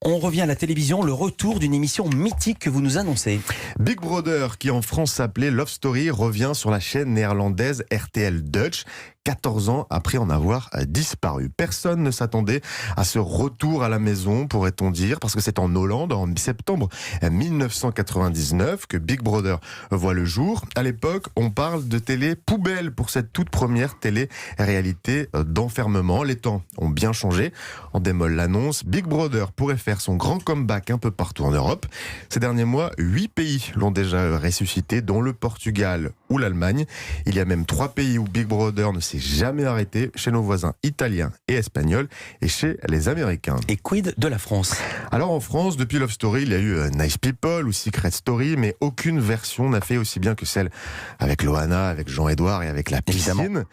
On revient à la télévision, le retour d'une émission mythique que vous nous annoncez. Big Brother, qui en France s'appelait Love Story, revient sur la chaîne néerlandaise RTL Dutch, 14 ans après en avoir disparu. Personne ne s'attendait à ce retour à la maison, pourrait-on dire, parce que c'est en Hollande, en septembre 1999, que Big Brother voit le jour. À l'époque, on parle de télé poubelle pour cette toute première télé-réalité d'enfermement. Les temps ont bien changé. En démol l'annonce, Big Brother pourrait faire son grand comeback un peu partout en Europe. Ces derniers mois, 8 pays l'ont déjà ressuscité, dont le Portugal ou l'Allemagne. Il y a même 3 pays où Big Brother ne s'est jamais arrêté, chez nos voisins italiens et espagnols et chez les Américains. Et quid de la France? Alors en France, depuis Love Story, il y a eu Nice People ou Secret Story, mais aucune version n'a fait aussi bien que celle avec Loana, avec Jean-Édouard et avec la piscine. Évidemment.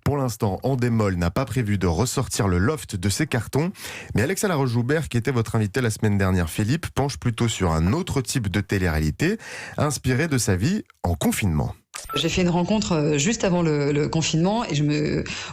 Pour l'instant, Endemol n'a pas prévu de ressortir le loft de ses cartons, mais Alexa Laroche-Joubert, qui était votre invité la semaine dernière, Philippe, penche plutôt sur un autre type de télé-réalité, inspiré de sa vie en confinement. J'ai fait une rencontre juste avant le confinement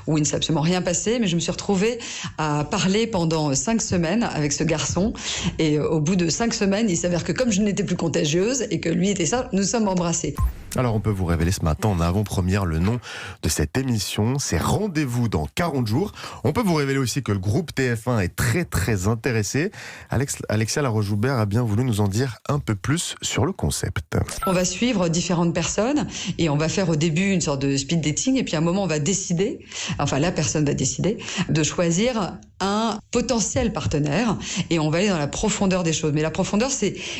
où il ne s'est absolument rien passé, mais je me suis retrouvée à parler pendant 5 semaines avec ce garçon. Et au bout de 5 semaines, il s'avère que comme je n'étais plus contagieuse et que lui était ça, nous sommes embrassés. Alors on peut vous révéler ce matin en avant-première le nom de cette émission, c'est Rendez-vous dans 40 jours. On peut vous révéler aussi que le groupe TF1 est très très intéressé. Alexa Laroche-Joubert a bien voulu nous en dire un peu plus sur le concept. On va suivre différentes personnes et on va faire au début une sorte de speed dating et puis à un moment on va décider, enfin la personne va décider de choisir un potentiel partenaire et on va aller dans la profondeur des choses. Mais la profondeur,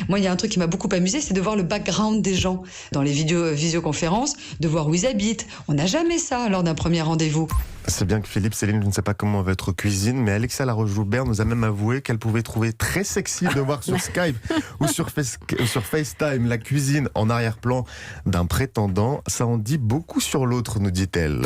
moi il y a un truc qui m'a beaucoup amusé, c'est de voir le background des gens dans les visioconférences, de voir où ils habitent. On n'a jamais ça lors d'un premier rendez-vous. C'est bien que Philippe, Céline, je ne sais pas comment va votre cuisine, mais Alexa Laroche-Joubert nous a même avoué qu'elle pouvait trouver très sexy de voir sur Skype ou sur FaceTime la cuisine en arrière-plan d'un prétendant. Ça en dit beaucoup sur l'autre, nous dit-elle.